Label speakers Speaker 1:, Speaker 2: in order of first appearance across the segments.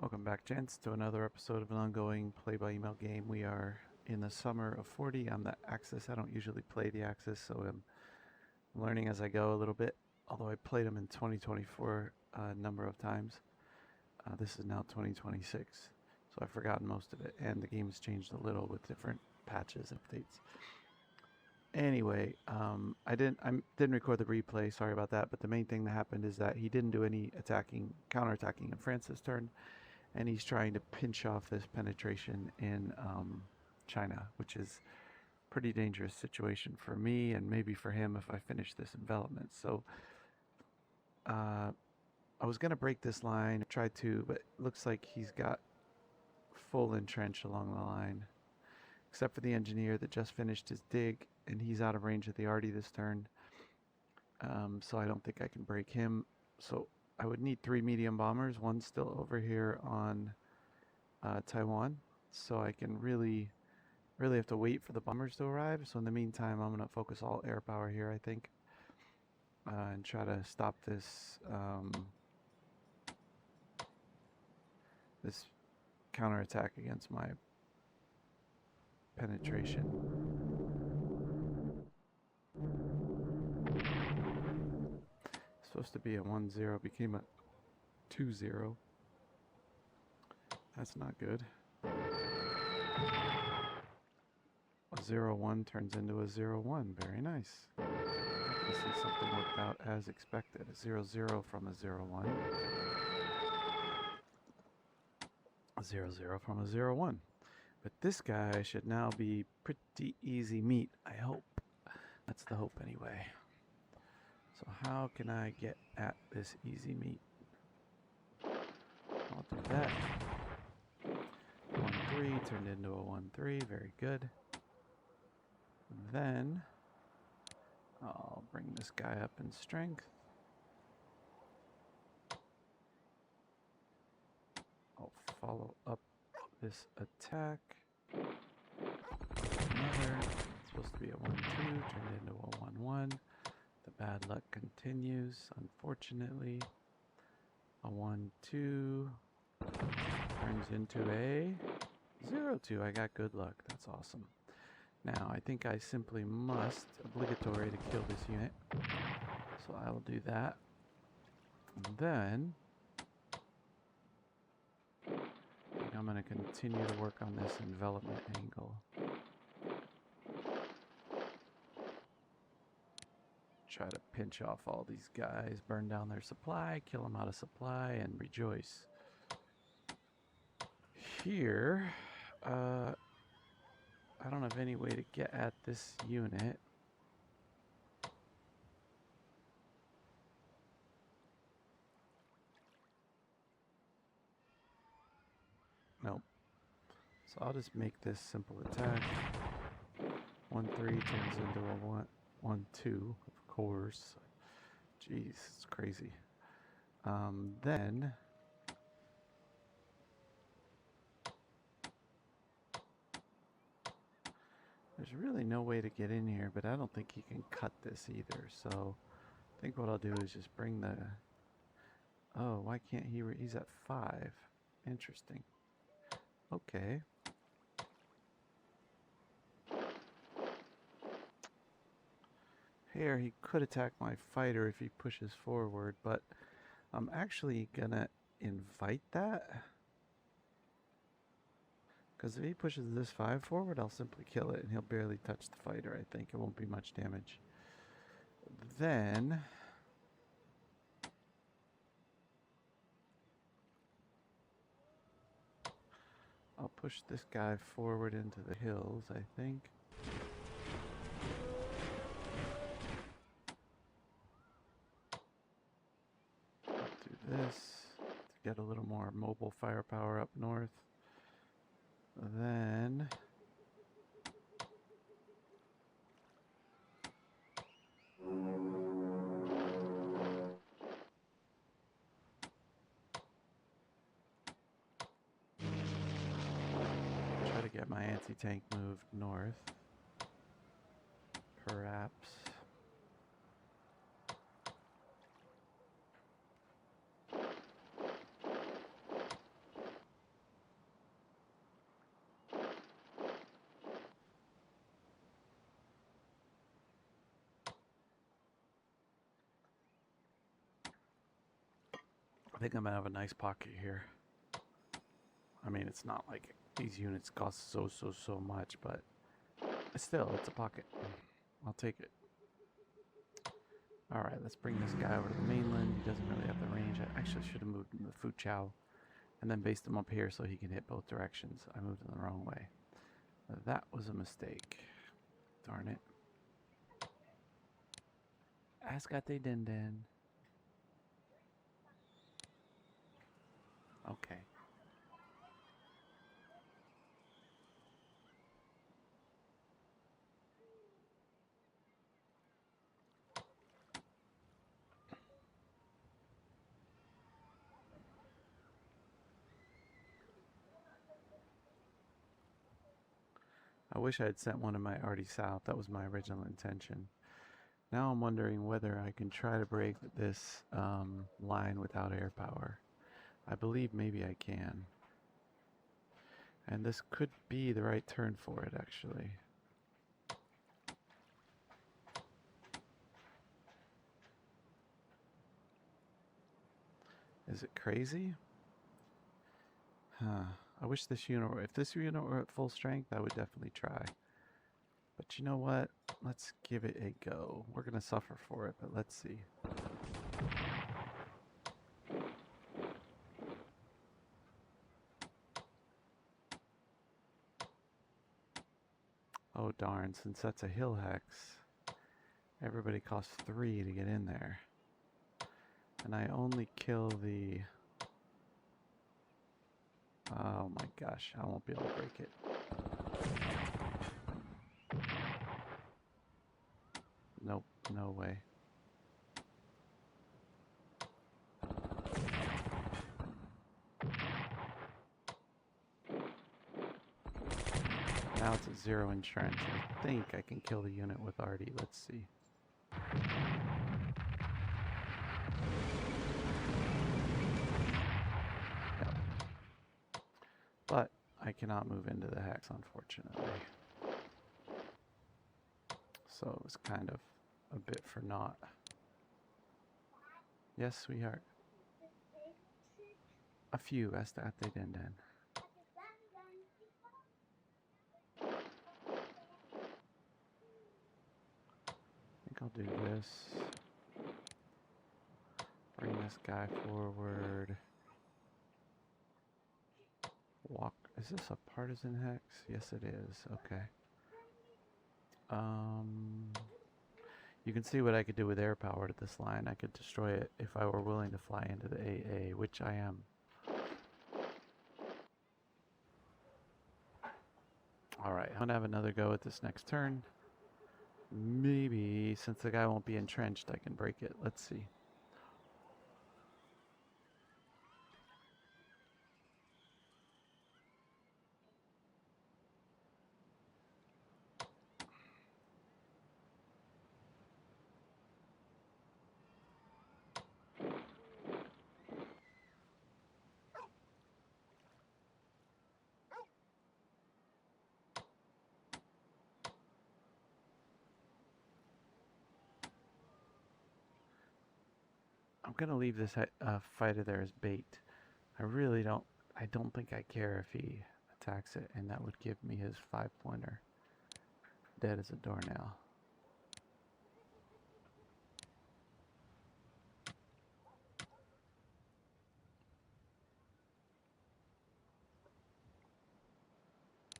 Speaker 1: Welcome back, gents, to another episode of an ongoing play-by-email game. We are in the summer of 40. I'm the Axis. I don't usually play the Axis, so I'm learning as I go a little bit, although I played them in 2024 a number of times. This is now 2026, so I've forgotten most of it, and the game has changed a little with different patches and updates. Anyway, I didn't record the replay, sorry about that, but the main thing that happened is that he didn't do any counterattacking in France's turn, and he's trying to pinch off this penetration in China, which is a pretty dangerous situation for me and maybe for him if I finish this envelopment. So I was going to break this line, tried to, but it looks like he's got full entrench along the line, except for the engineer that just finished his dig, and he's out of range of the arty this turn. So I don't think I can break him. So I would need 3 medium bombers. One's still over here on Taiwan, so I can really have to wait for the bombers to arrive. So in the meantime, I'm going to focus all air power here, I think, and try to stop this this counterattack against my penetration. Supposed to be a 1-0, became a 2-0. That's not good. A 0-1 turns into a 0-1. Very nice. You see something worked out as expected. A 0-0 from a 0-1. A 0-0 from a 0-1. But this guy should now be pretty easy meat, I hope. That's the hope anyway. So how can I get at this easy meat? I'll do that. 1-3 turned into a 1-3. Very good. Then I'll bring this guy up in strength. I'll follow up this attack. Another. It's supposed to be a 1-2, turned into a 1-1. The bad luck continues, unfortunately. A 1-2 turns into a 0-2. I got good luck. That's awesome. Now, I think I simply must, obligatory to kill this unit. So I will do that. And then I'm going to continue to work on this envelopment angle. Try to pinch off all these guys, burn down their supply, kill them out of supply, and rejoice. Here, I don't have any way to get at this unit. Nope. So I'll just make this simple attack. 1-3 turns into a 1-2, of course. Jeez, it's crazy. Then there's really no way to get in here, but I don't think he can cut this either. So I think what I'll do is just bring the... Oh, why can't he... He's at 5. Interesting. Okay. Here, he could attack my fighter if he pushes forward, but I'm actually gonna invite that. Because if he pushes this 5 forward, I'll simply kill it, and he'll barely touch the fighter, I think. It won't be much damage. Then I'll push this guy forward into the hills, I think. I'll do this to get a little more mobile firepower up north. Then try to get my anti-tank moved north. Perhaps. think I'm gonna have a nice pocket here. I mean, it's not like these units cost so much, but still, it's a pocket. I'll take it. Alright, let's bring this guy over to the mainland. He doesn't really have the range. I actually should have moved him to Fu Chao and then based him up here so he can hit both directions. I moved him the wrong way. That was a mistake. Darn it. Ascate Denden. Okay. I wish I had sent one of my arty south. That was my original intention. Now I'm wondering whether I can try to break this line without air power. I believe maybe I can. And this could be the right turn for it, actually. Is it crazy? Huh. I wish this unit were, if this unit were at full strength, I would definitely try. But you know what? Let's give it a go. We're going to suffer for it, but let's see. Oh darn, since that's a hill hex, everybody costs 3 to get in there. And I only kill the... Oh my gosh, I won't be able to break it. Nope, no way. Now it's at 0 in trench. I think I can kill the unit with arty. Let's see. Yep. But I cannot move into the hex, unfortunately. So it was kind of a bit for naught. Yes, sweetheart. A few, Estate Denden. I think I'll do this. Bring this guy forward. Walk. Is this a partisan hex? Yes, it is. Okay. You can see what I could do with air power to this line. I could destroy it if I were willing to fly into the AA, which I am. Alright, I'm going to have another go at this next turn. Maybe, since the guy won't be entrenched, I can break it. Let's see. I'm going to leave this fighter there as bait. I don't think I care if he attacks it, and that would give me his 5-pointer. Dead as a doornail.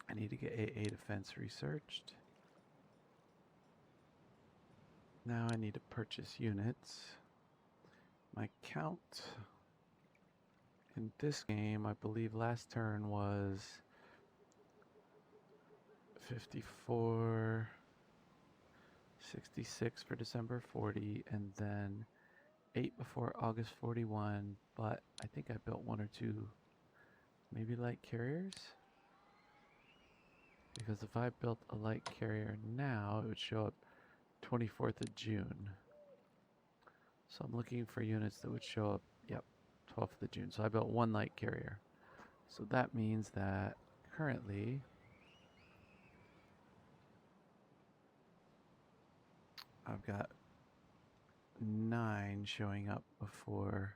Speaker 1: I need to get AA defense researched. Now I need to purchase units. My count in this game, I believe last turn was 54, 66 for December 40, and then 8 before August 41, but I think I built 1 or 2 maybe light carriers, because if I built a light carrier now, it would show up 24th of June. So I'm looking for units that would show up, yep, 12th of June. So I built 1 light carrier. So that means that currently I've got 9 showing up before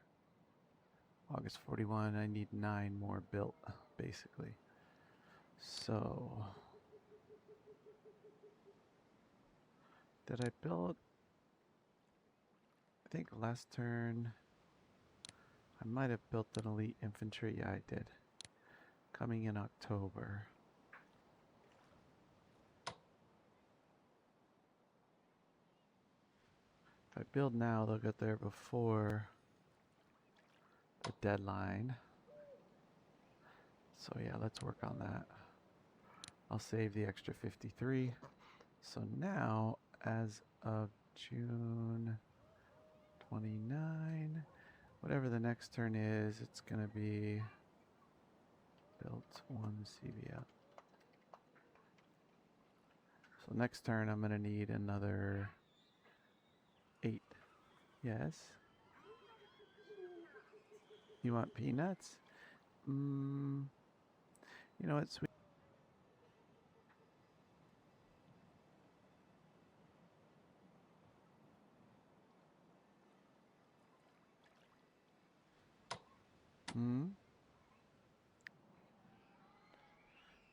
Speaker 1: August 41, I need 9 more built, basically. So, did I build? I think last turn I might have built an elite infantry. Yeah, I did. Coming in October. If I build now, they'll get there before the deadline. So yeah, let's work on that. I'll save the extra 53. So now, as of June 29, whatever the next turn is, it's going to be built 1 CVL. So next turn, I'm going to need another 8. Yes? You want peanuts? You know what, sweet?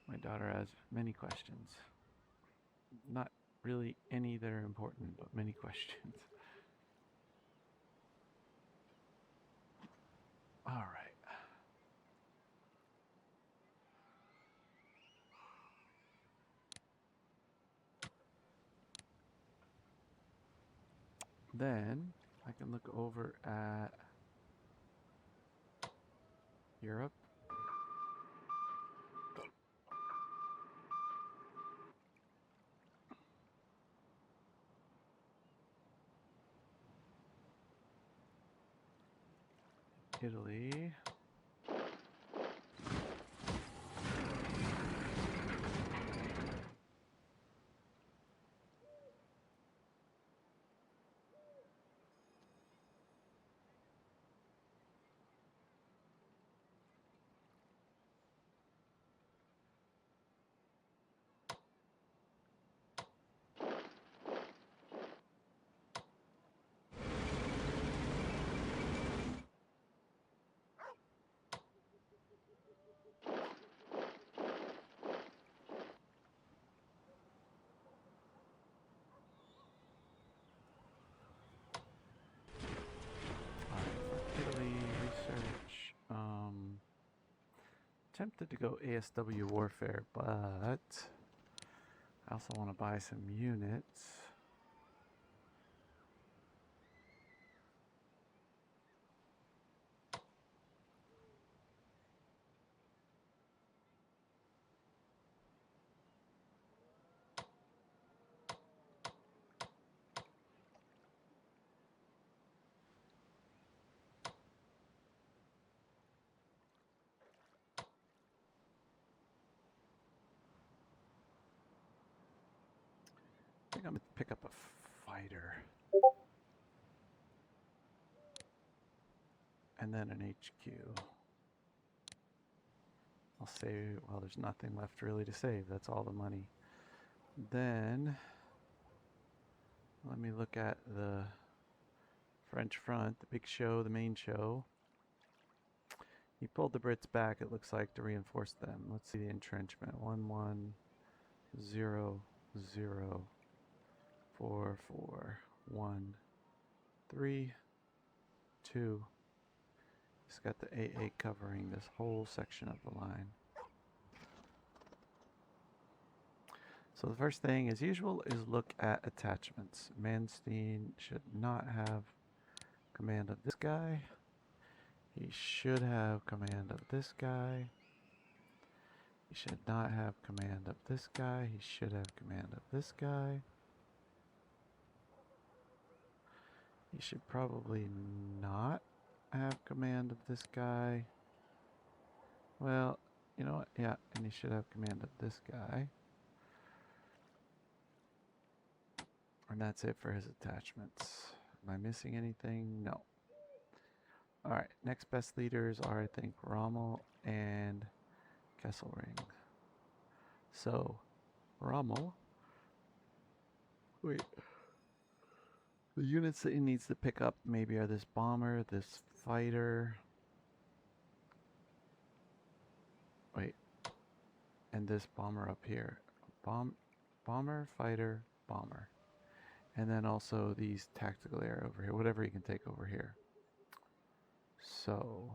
Speaker 1: My daughter has many questions. Not really any that are important, but many questions. All right. Then I can look over at Europe. Italy. Tempted to go ASW Warfare, but I also want to buy some units. I think I'm going to pick up a fighter. And then an HQ. I'll save, well, there's nothing left really to save. That's all the money. Then, let me look at the French front, the big show, the main show. He pulled the Brits back, it looks like, to reinforce them. Let's see the entrenchment. 1, 1, 0, 0, 4, 4, 1, 3, 2. He's got the AA covering this whole section of the line. So the first thing, as usual, is look at attachments. Manstein should not have command of this guy. He should have command of this guy. He should not have command of this guy. He should have command of this guy. He should probably not have command of this guy. Well, you know what? Yeah, and he should have command of this guy. And that's it for his attachments. Am I missing anything? No. Alright, next best leaders are, I think, Rommel and Kesselring. So, Rommel. Wait. The units that he needs to pick up maybe are this bomber, this fighter, Wait. And this bomber up here. Bomber, fighter, bomber. And then also these tactical air over here. Whatever he can take over here. So,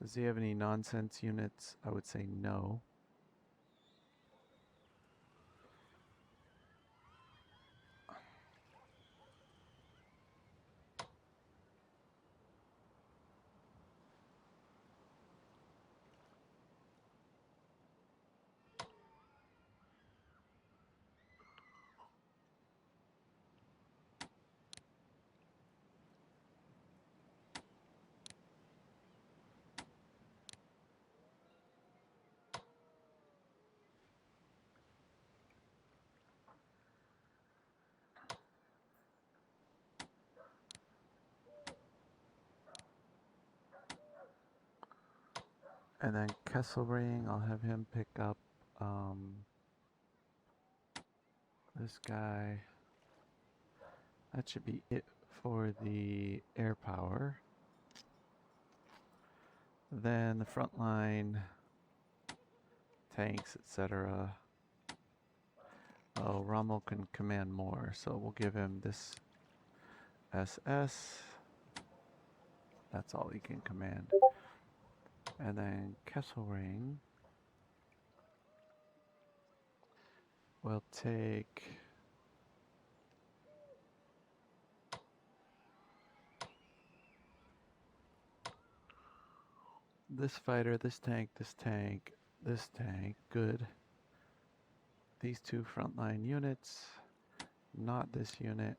Speaker 1: does he have any nonsense units? I would say no. And then Kesselring, I'll have him pick up this guy. That should be it for the air power. Then the front line, tanks, etc. Oh, Rommel can command more, so we'll give him this SS. That's all he can command. And then Kesselring will take this fighter, this tank, this tank, this tank. Good. These two frontline units, not this unit.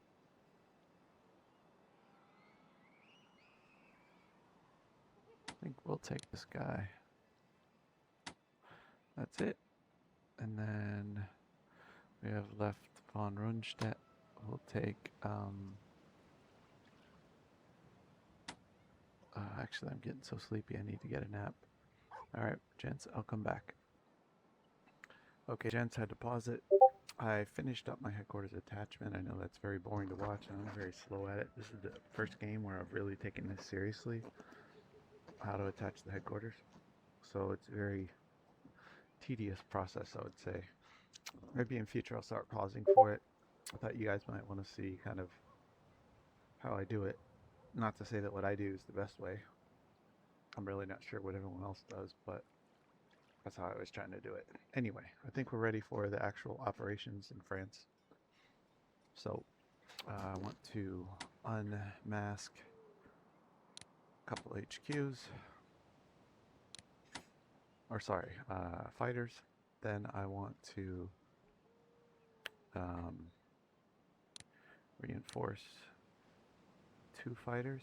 Speaker 1: I think we'll take this guy. That's it. And then we have left von Rundstedt. We'll take, actually I'm getting so sleepy I need to get a nap. Alright, gents, I'll come back. Okay, gents, I had to pause it. I finished up my headquarters attachment. I know that's very boring to watch and I'm very slow at it. This is the first game where I've really taken this seriously. How to attach the headquarters. So it's a very tedious process, I would say. Maybe in future I'll start pausing for it. I thought you guys might want to see kind of how I do it. Not to say that what I do is the best way. I'm really not sure what everyone else does, but that's how I was trying to do it. Anyway, I think we're ready for the actual operations in France. So I want to unmask a couple HQs. Or sorry, fighters. Then I want to reinforce 2 fighters.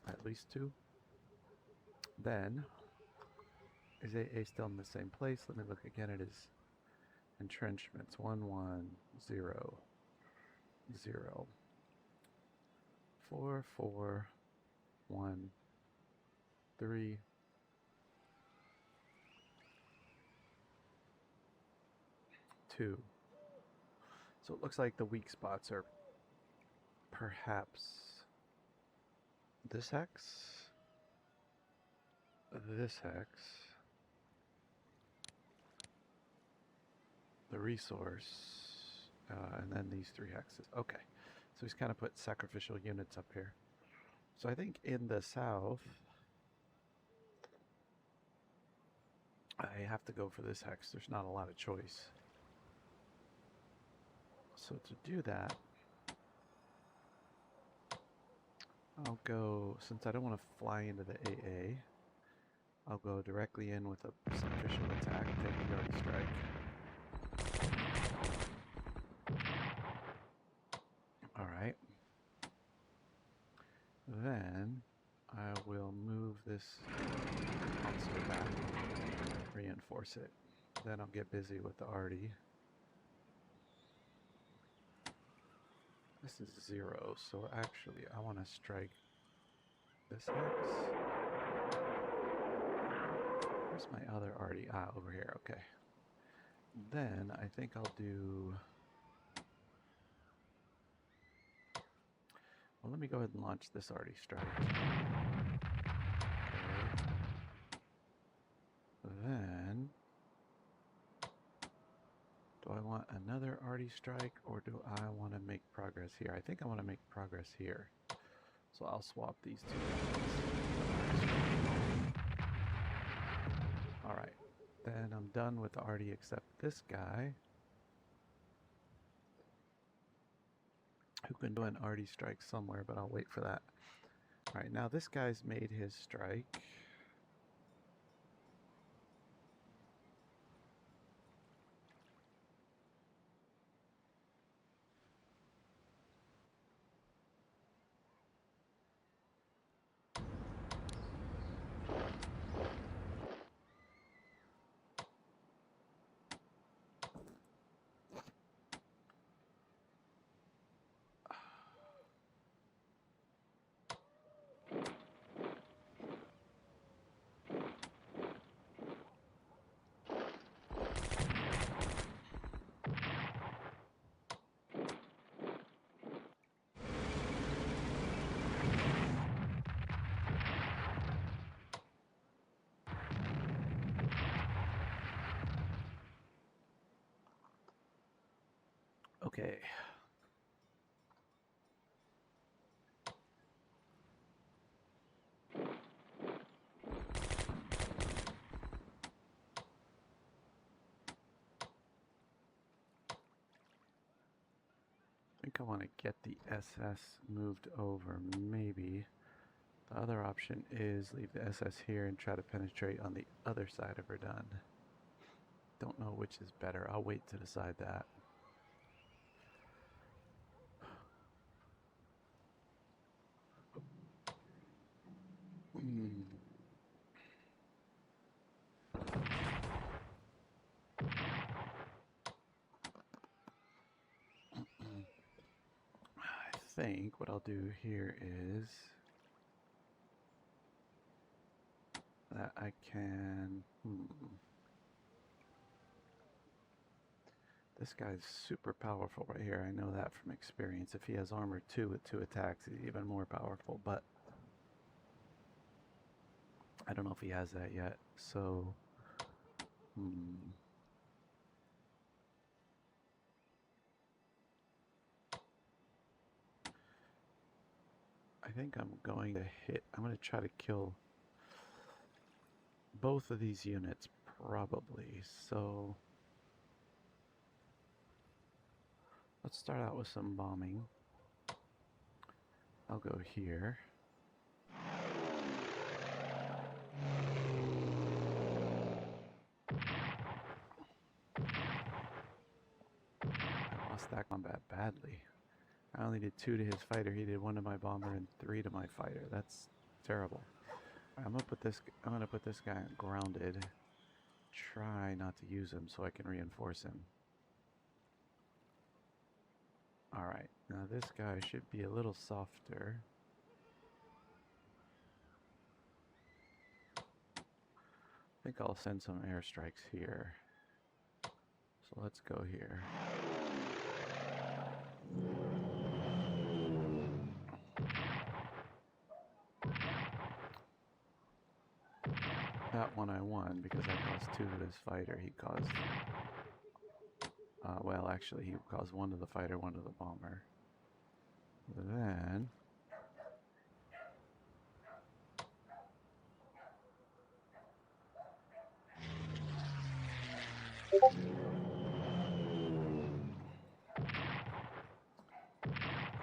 Speaker 1: At least 2. Then, is AA still in the same place? Let me look again at his entrenchments. 1, 1, 0, 0. 4, 4, 1, 3. So it looks like the weak spots are perhaps this hex, this hex, the resource, and then these 3 hexes. Okay, so he's kind of put sacrificial units up here. So I think in the south, I have to go for this hex. There's not a lot of choice. So to do that, I'll go, since I don't want to fly into the AA, I'll go directly in with a sacrificial attack, take a yard strike. Alright. Then I will move this monster back, reinforce it. Then I'll get busy with the arty. This is 0, so actually I want to strike this hex. Where's my other arty? Ah, over here, okay. Then I think I'll do Well, let me go ahead and launch this arty strike. Okay. Then, do I want another arty strike, or do I want to make progress here? I think I want to make progress here. So I'll swap these two guys. Alright, then I'm done with the arty except this guy, who can do an arty strike somewhere, but I'll wait for that. Alright, now this guy's made his strike. Okay. I think I want to get the SS moved over, maybe. The other option is leave the SS here and try to penetrate on the other side of Verdun. Don't know which is better. I'll wait to decide that. I think what I'll do here is that I can... This guy's super powerful right here. I know that from experience. If he has armor 2 with 2 attacks, he's even more powerful, but I don't know if he has that yet. So, I think I'm going to try to kill both of these units, probably. So, let's start out with some bombing. I'll go here. I lost that combat badly. I only did 2 to his fighter. He did 1 to my bomber and 3 to my fighter. That's terrible. I'm gonna put this guy grounded. Try not to use him so I can reinforce him. Alright, now this guy should be a little softer. I think I'll send some airstrikes here. So let's go here. That one I won because I caused 2 to his fighter. He caused... well, actually, he caused 1 to the fighter, 1 to the bomber. Then...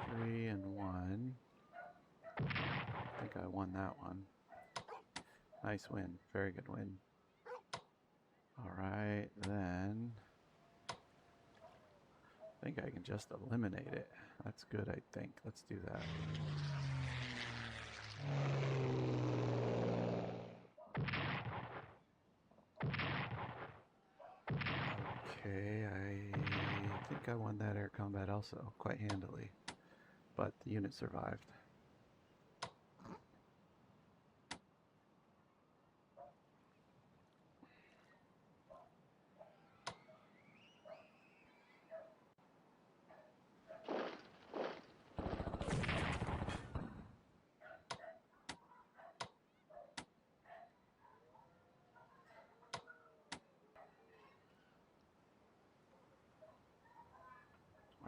Speaker 1: Three and 1. I think I won that one. Nice win. Very good win. Alright, then... I think I can just eliminate it. That's good, I think. Let's do that. Okay, I think I won that air combat also, quite handily. But the unit survived.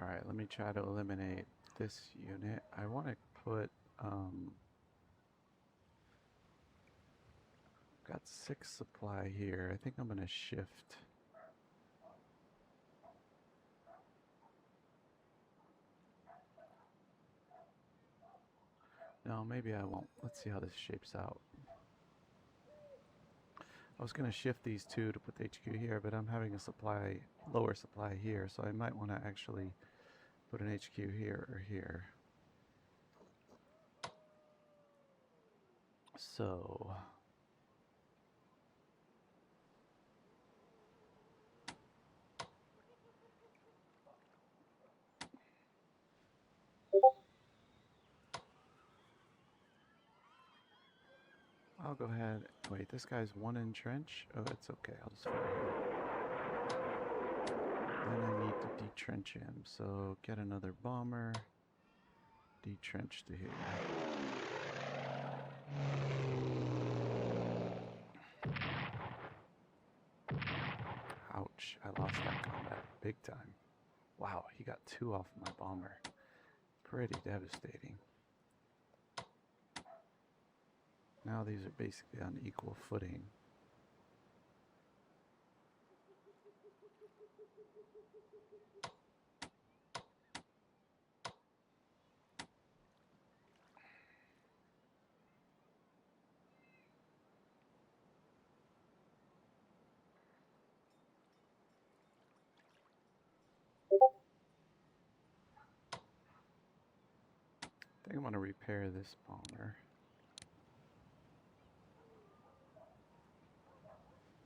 Speaker 1: Alright, let me try to eliminate this unit. I want to put, got 6 supply here. I think I'm going to shift. No, maybe I won't. Let's see how this shapes out. I was going to shift these 2 to put the HQ here, but I'm having a lower supply here, so I might want to actually put an HQ here or here. So I'll go ahead. Wait, this guy's 1 in trench? Oh, it's okay. I'll just fire him. Then I need to detrench him. So get another bomber. Detrench to here. Ouch. I lost that combat big time. Wow, he got 2 off my bomber. Pretty devastating. Now these are basically on equal footing. I think I'm going to repair this bomber.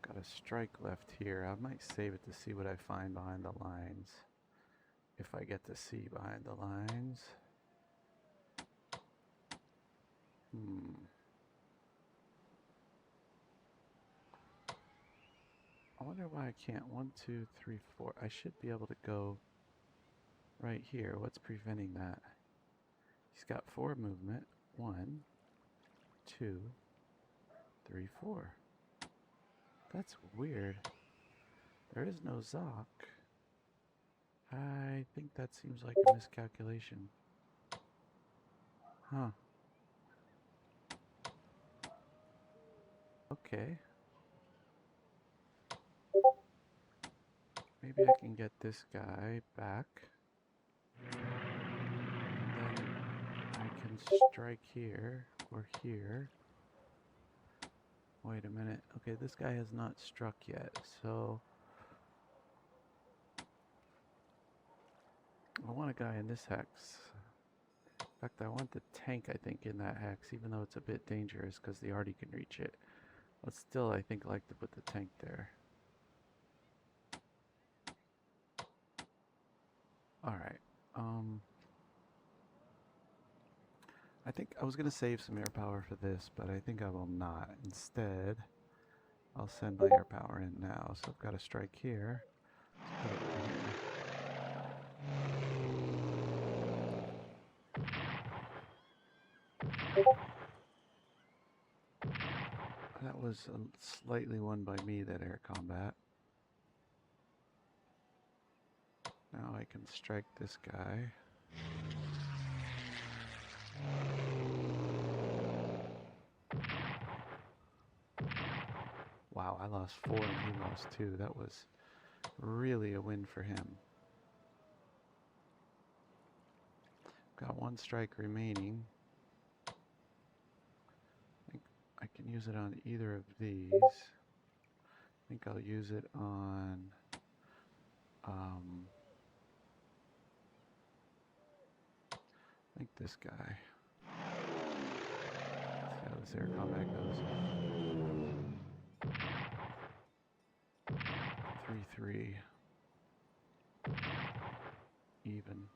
Speaker 1: Got a strike left here. I might save it to see what I find behind the lines. If I get to see behind the lines. I wonder why I can't. 1, 2, 3, 4. I should be able to go right here. What's preventing that? He's got 4 movement. 1, 2, 3, 4. That's weird. There is no Zoc. I think that seems like a miscalculation. Huh. Okay. Maybe I can get this guy back. And then I can strike here or here. Wait a minute. Okay, this guy has not struck yet, so I want a guy in this hex. In fact, I want the tank, I think, in that hex, even though it's a bit dangerous because the arty can reach it. But still, I think I like to put the tank there. Alright. I think I was going to save some air power for this, but I think I will not. Instead, I'll send my air power in now. So I've got a strike here. Let's put it right here. That was slightly won by me, that air combat. Now I can strike this guy. Wow, I lost 4 and he lost 2. That was really a win for him. Got 1 strike remaining. I can use it on either of these. I think I'll use it on I think this guy. Let's see how this air combat goes. 3-3. Even.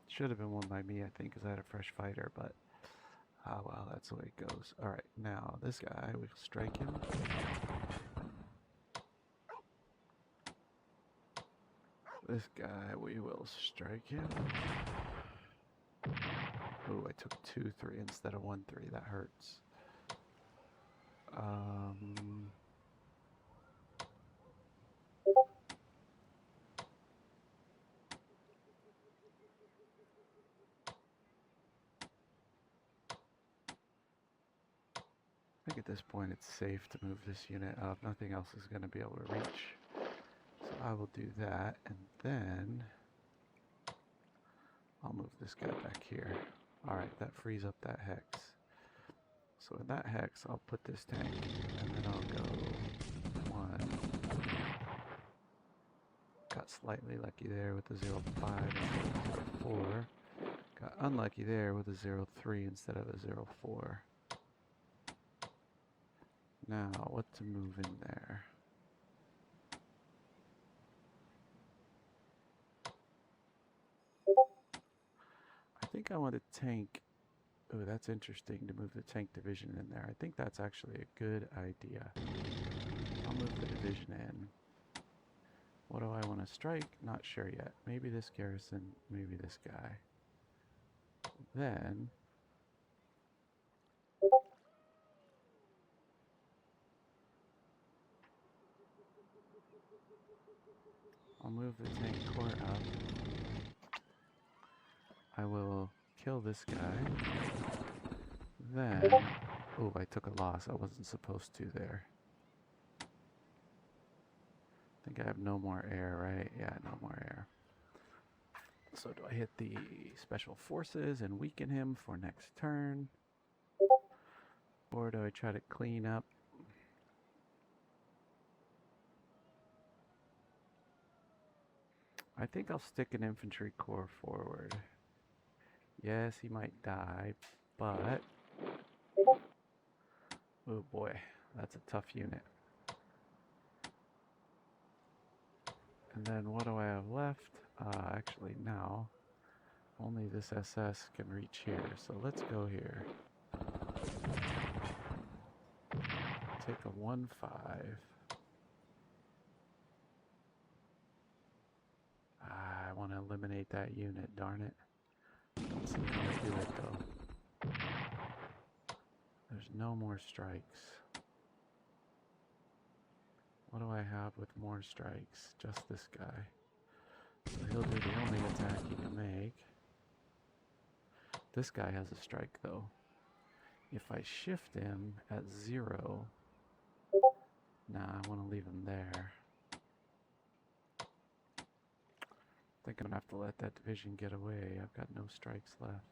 Speaker 1: Should have been won by me, I think, because I had a fresh fighter, but well, that's the way it goes. Alright, now this guy, we'll strike him. This guy, we will strike him. Oh, I took 2-3 instead of 1-3. That hurts. think at this point it's safe to move this unit up. Nothing else is going to be able to reach. So I will do that, and then I'll move this guy back here. Alright, that frees up that hex. So in that hex, I'll put this tank, and then I'll go 1. Got slightly lucky there with the 0.5 instead of 0.4. Got unlucky there with a 0.3 instead of a 0.4. Now, what to move in there? I think I want to tank. Oh, that's interesting to move the tank division in there. I think that's actually a good idea. I'll move the division in. What do I want to strike? Not sure yet. Maybe this garrison, maybe this guy. Then I'll move the tank core up. I will kill this guy. Then, oh, I took a loss. I wasn't supposed to there. I think I have no more air, right? Yeah, no more air. So do I hit the special forces and weaken him for next turn? Or do I try to clean up? I think I'll stick an infantry corps forward. Yes, he might die, but... oh boy, that's a tough unit. And then what do I have left? Actually, now, only this SS can reach here. So let's go here. Take a 1-5. I want to eliminate that unit, darn it. Don't see how to do it, though. There's no more strikes. What do I have with more strikes? Just this guy. So he'll do the only attack he can make. This guy has a strike, though. If I shift him at 0... nah, I want to leave him there. I think I'm gonna have to let that division get away. I've got no strikes left.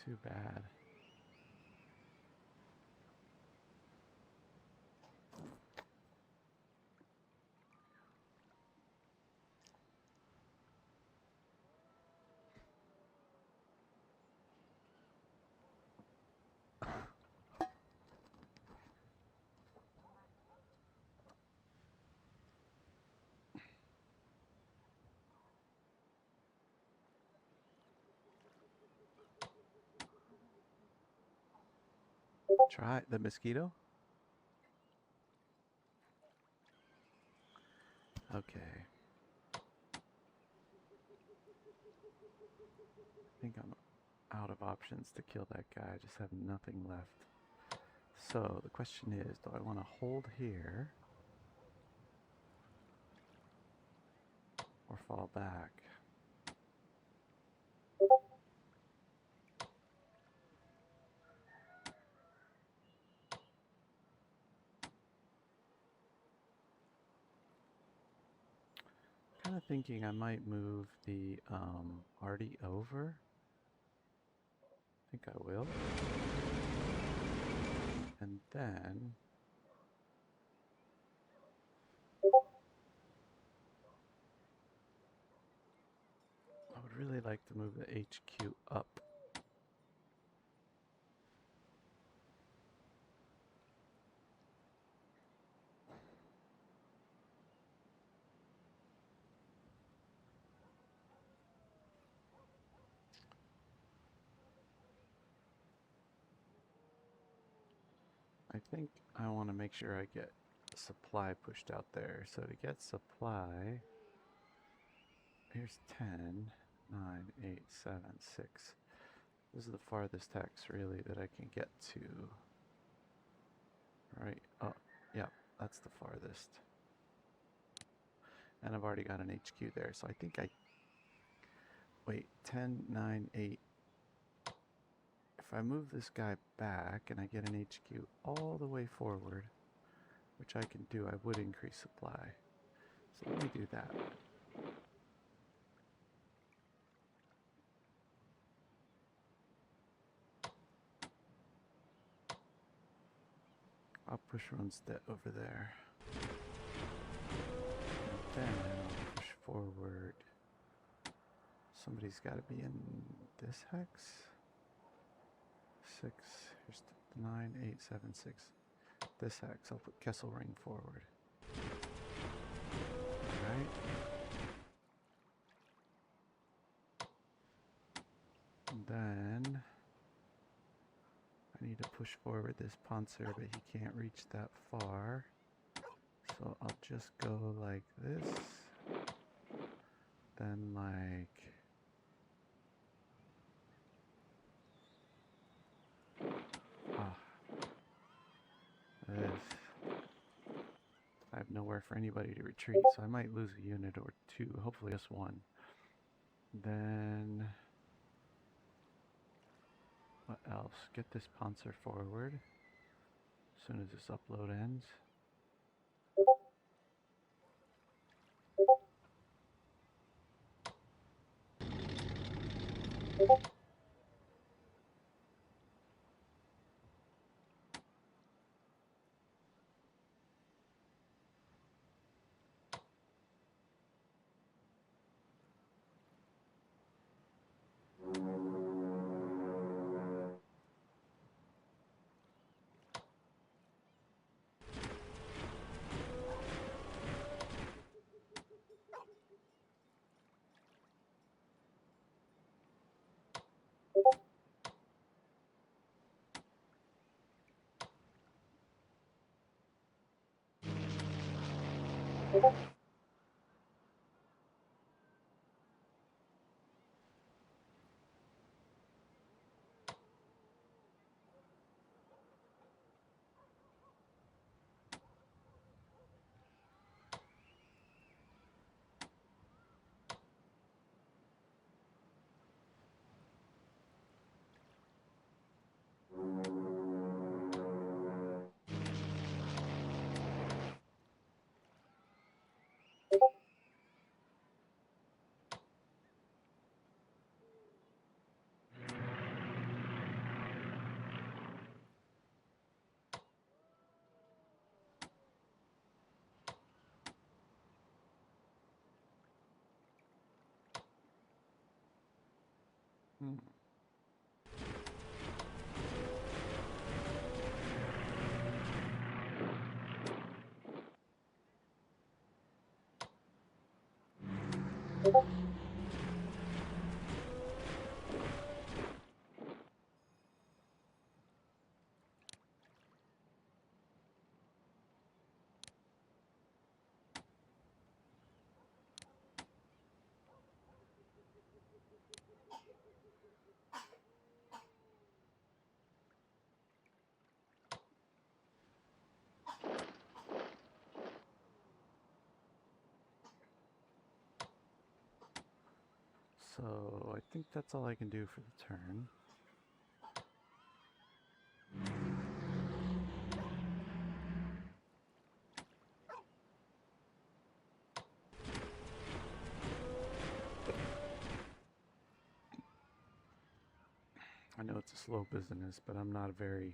Speaker 1: Too bad. Try the mosquito? Okay. I think I'm out of options to kill that guy. I just have nothing left. So the question is, do I want to hold here or fall back? Kind of thinking I might move the Artie over. I think I will. And then I would really like to move the HQ up. I think I want to make sure I get supply pushed out there. So to get supply, here's 10, 9, 8, 7, 6. This is the farthest hex really that I can get to. Right, oh, yeah, that's the farthest. And I've already got an HQ there, so I think wait, 10, 9, 8. If if I move this guy back and I get an HQ all the way forward, which I can do, I would increase supply. So let me do that. I'll push Runstead over there. And then I'll push forward. Somebody's got to be in this hex. 6, here's 9, 8, 7, 6. This hex, I'll put Kessel Ring forward. Alright. And then I need to push forward this Panzer, but he can't reach that far. So I'll just go like this. Then like this. I have nowhere for anybody to retreat, so I might lose a unit or two, hopefully just one. Then what else? Get this Panzer forward as soon as this upload ends. So I think that's all I can do for the turn. I know it's a slow business, but I'm not a very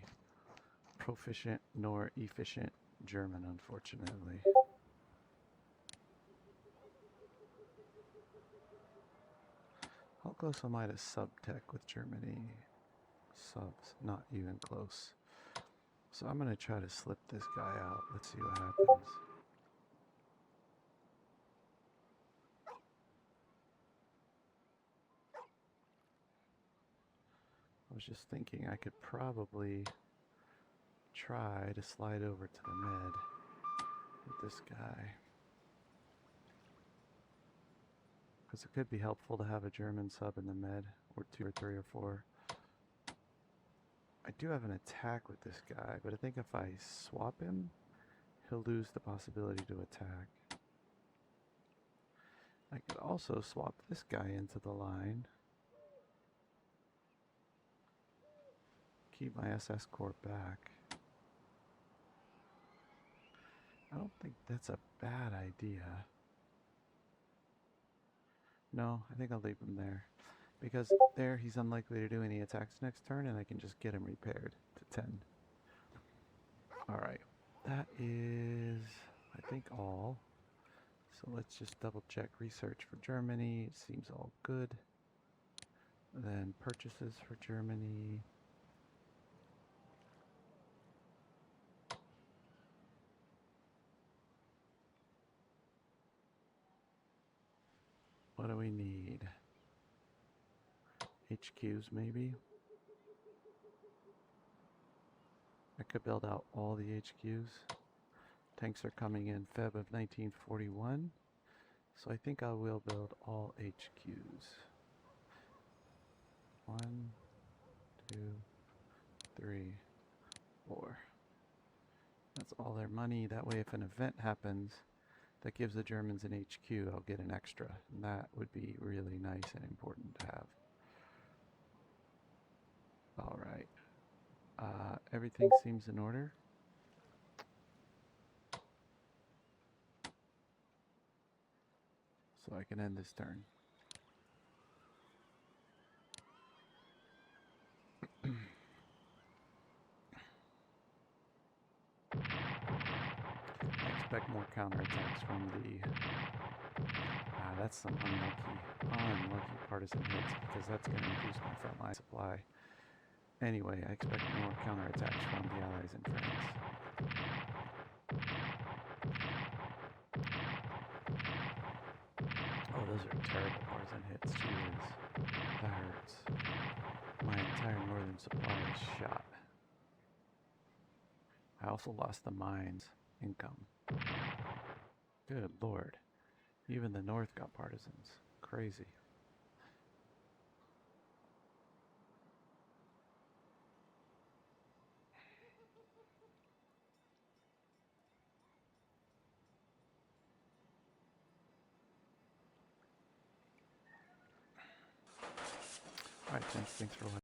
Speaker 1: proficient nor efficient German, unfortunately. How close am I to sub-tech with Germany? Subs, not even close. So I'm going to try to slip this guy out. Let's see what happens. I was just thinking I could probably try to slide over to the mid with this guy. Because it could be helpful to have a German sub in the mid, or 2 or 3 or 4. I do have an attack with this guy, but I think if I swap him, he'll lose the possibility to attack. I could also swap this guy into the line. keep my SS Corps back. I don't think that's a bad idea. No, I think I'll leave him there. Because there, he's unlikely to do any attacks next turn, and I can just get him repaired to 10. Alright, that is, I think, all. So let's just double check research for Germany. It seems all good. Then purchases for Germany. What do we need? HQs maybe? I could build out all the HQs. Tanks are coming in Feb of 1941. So I think I will build all HQs. 1, 2, 3, 4. That's all their money. That way if an event happens that gives the Germans an HQ, I'll get an extra. And that would be really nice and important to have. Alright. Everything seems in order. So I can end this turn. I expect more counterattacks from the... that's some unlucky partisan hits, because that's going to reduce my frontline supply. Anyway, I expect more counterattacks from the Allies in France. Oh, those are terrible partisan hits. Jeez. That hurts. My entire northern supply is shot. I also lost the mines income. Good lord. Even the north got partisans. Crazy. Alright, thanks for watching.